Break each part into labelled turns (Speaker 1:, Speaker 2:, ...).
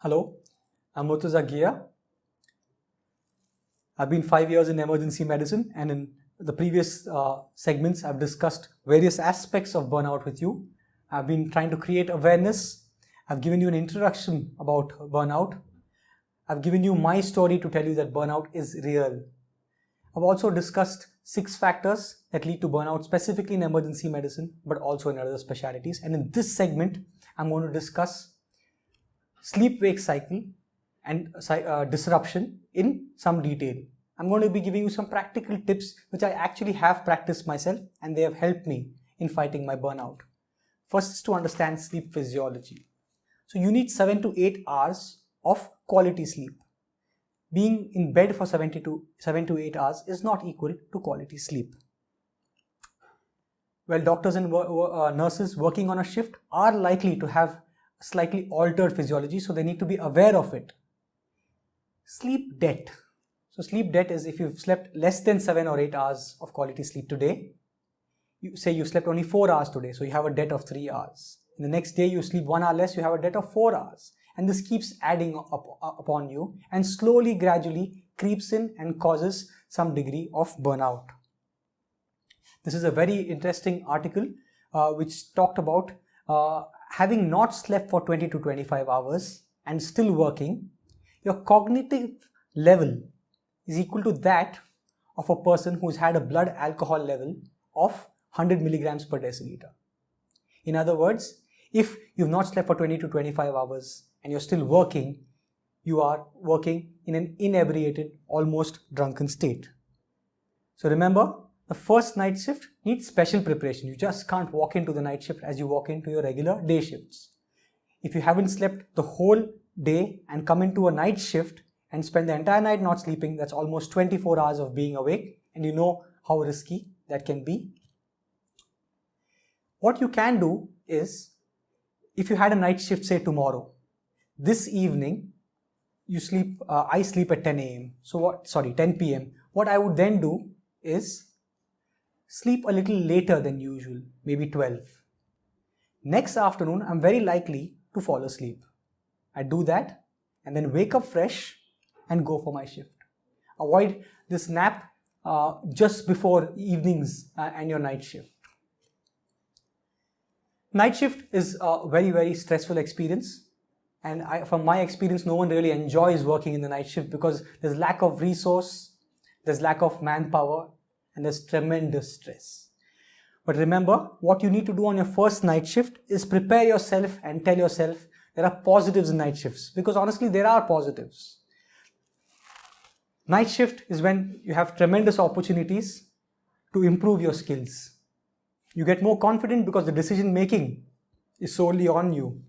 Speaker 1: Hello, I'm Murtaza Gia. I've been 5 years in emergency medicine, and in the previous segments, I've discussed various aspects of burnout with you. I've been trying to create awareness. I've given you an introduction about burnout. I've given you my story to tell you that burnout is real. I've also discussed 6 factors that lead to burnout, specifically in emergency medicine, but also in other specialties. And in this segment, I'm going to discuss sleep-wake cycle and disruption in some detail. I'm going to be giving you some practical tips which I actually have practiced myself, and they have helped me in fighting my burnout. First is to understand sleep physiology. So you need 7 to 8 hours of quality sleep. Being in bed for 7 to 8 hours is not equal to quality sleep. Well, doctors and nurses working on a shift are likely to have slightly altered physiology, so they need to be aware of it. Sleep debt. So sleep debt is if you've slept less than 7 or 8 hours of quality sleep today. You say you slept only 4 hours today, so you have a debt of 3 hours. And the next day you sleep 1 hour less, you have a debt of 4 hours. And this keeps adding up upon you and slowly, gradually creeps in and causes some degree of burnout. This is a very interesting article which talked about having not slept for 20 to 25 hours and still working, your cognitive level is equal to that of a person who's had a blood alcohol level of 100 milligrams per deciliter. In other words, if you've not slept for 20 to 25 hours and you're still working, you are working in an inebriated, almost drunken state. So remember, the first night shift needs special preparation. You just can't walk into the night shift as you walk into your regular day shifts. If you haven't slept the whole day and come into a night shift and spend the entire night not sleeping, that's almost 24 hours of being awake, and you know how risky that can be. What you can do is, if you had a night shift, say tomorrow, this evening you sleep, I sleep at 10 p.m. What I would then do is sleep a little later than usual, maybe 12. Next afternoon, I'm very likely to fall asleep. I do that and then wake up fresh and go for my shift. Avoid this nap just before evenings and your night shift. Night shift is a very, very stressful experience. And from my experience, no one really enjoys working in the night shift because there's lack of resource, there's lack of manpower, and there's tremendous stress. But remember, what you need to do on your first night shift is prepare yourself and tell yourself there are positives in night shifts, because honestly, there are positives. Night shift is when you have tremendous opportunities to improve your skills. You get more confident because the decision making is solely on you.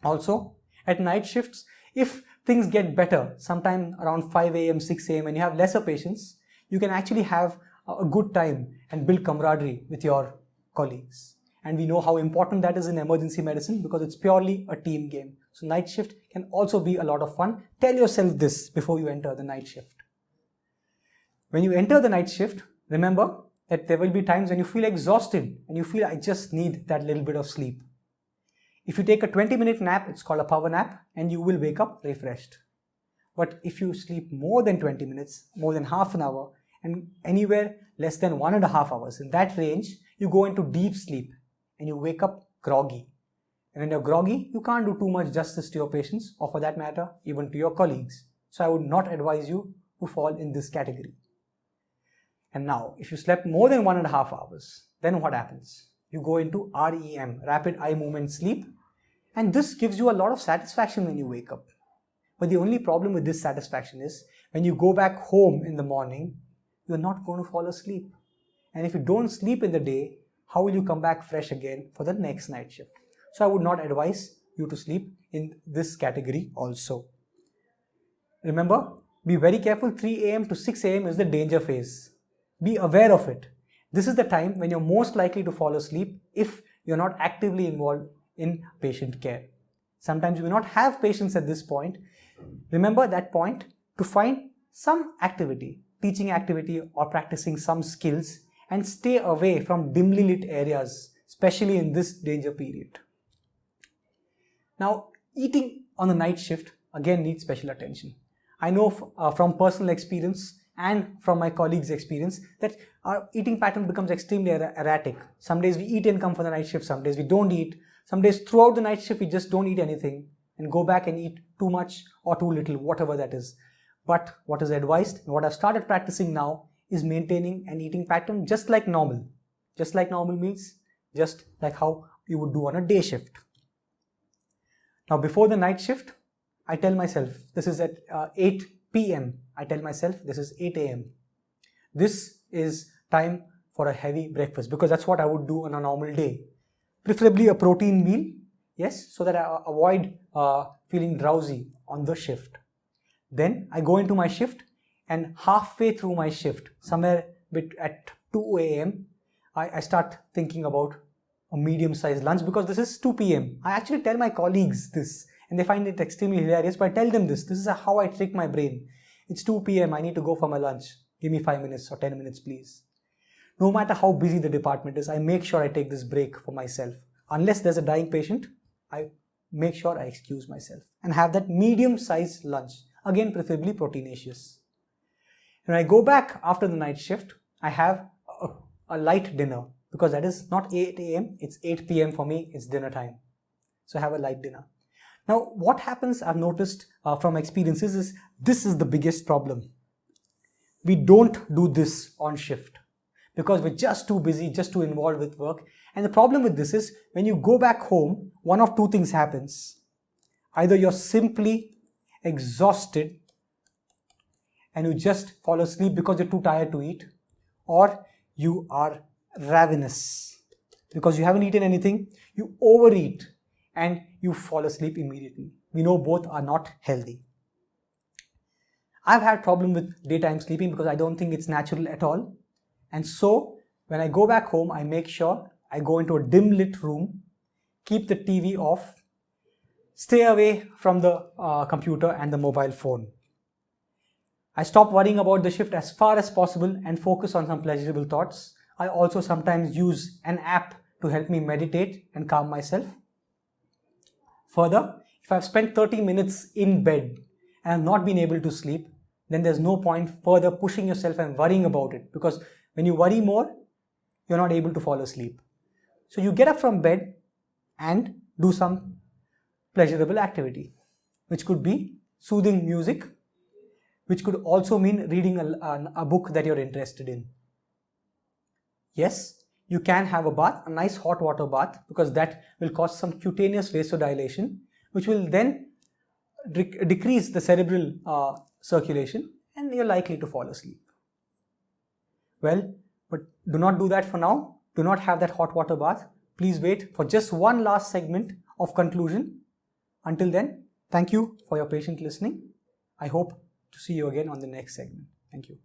Speaker 1: Also, at night shifts, if things get better, sometime around 5 a.m., 6 a.m., and you have lesser patients, you can actually have a good time and build camaraderie with your colleagues. And we know how important that is in emergency medicine because it's purely a team game. So night shift can also be a lot of fun. Tell yourself this before you enter the night shift. When you enter the night shift, remember that there will be times when you feel exhausted and you feel, I just need that little bit of sleep. If you take a 20-minute nap, it's called a power nap, and you will wake up refreshed. But if you sleep more than 20 minutes, more than half an hour, and anywhere less than 1.5 hours, in that range, you go into deep sleep and you wake up groggy. And when you're groggy, you can't do too much justice to your patients, or for that matter, even to your colleagues. So I would not advise you to fall in this category. And now, if you slept more than 1.5 hours, then what happens? You go into REM, rapid eye movement sleep, and this gives you a lot of satisfaction when you wake up. But the only problem with this satisfaction is, when you go back home in the morning, you're not going to fall asleep. And if you don't sleep in the day, how will you come back fresh again for the next night shift? So I would not advise you to sleep in this category also. Remember, be very careful. 3 a.m. to 6 a.m. is the danger phase. Be aware of it. This is the time when you're most likely to fall asleep if you're not actively involved in patient care. Sometimes you may not have patients at this point. Remember that point to find some activity, teaching activity or practicing some skills, and stay away from dimly lit areas, especially in this danger period. Now, eating on the night shift again needs special attention. I know from personal experience and from my colleagues' experience that our eating pattern becomes extremely erratic. Some days we eat and come for the night shift, some days we don't eat, some days throughout the night shift we just don't eat anything and go back and eat too much or too little, whatever that is. But what is advised and what I've started practicing now is maintaining an eating pattern just like normal. Just like normal means just like how you would do on a day shift. Now before the night shift, I tell myself this is at 8 p.m. I tell myself this is 8 a.m. This is time for a heavy breakfast because that's what I would do on a normal day. Preferably a protein meal, yes, so that I avoid feeling drowsy on the shift. Then I go into my shift and halfway through my shift, somewhere at 2 a.m., I start thinking about a medium-sized lunch because this is 2 p.m. I actually tell my colleagues this and they find it extremely hilarious, but I tell them this is how I trick my brain. It's 2 p.m. I need to go for my lunch. Give me 5 minutes or 10 minutes, please. No matter how busy the department is, I make sure I take this break for myself. Unless there's a dying patient, I make sure I excuse myself and have that medium-sized lunch. Again, preferably proteinaceous. When I go back after the night shift, I have a light dinner because that is not 8 a.m. It's 8 p.m. for me. It's dinner time. So I have a light dinner. Now, what happens I've noticed from experiences is this is the biggest problem. We don't do this on shift because we're just too busy, just too involved with work. And the problem with this is when you go back home, one of two things happens. Either you're simply exhausted and you just fall asleep because you're too tired to eat, or you are ravenous because you haven't eaten anything, you overeat and you fall asleep immediately. We know both are not healthy. I've had problem with daytime sleeping because I don't think it's natural at all. And so when I go back home, I make sure I go into a dim lit room, keep the TV off, stay away from the computer and the mobile phone. I stop worrying about the shift as far as possible and focus on some pleasurable thoughts. I also sometimes use an app to help me meditate and calm myself. Further, if I've spent 30 minutes in bed and I've not been able to sleep, then there's no point further pushing yourself and worrying about it because when you worry more, you're not able to fall asleep. So you get up from bed and do some pleasurable activity, which could be soothing music, which could also mean reading a book that you're interested in. Yes, you can have a bath, a nice hot water bath, because that will cause some cutaneous vasodilation, which will then decrease the cerebral circulation and you're likely to fall asleep. Well, but do not do that for now. Do not have that hot water bath. Please wait for just one last segment of conclusion. Until then, thank you for your patient listening. I hope to see you again on the next segment. Thank you.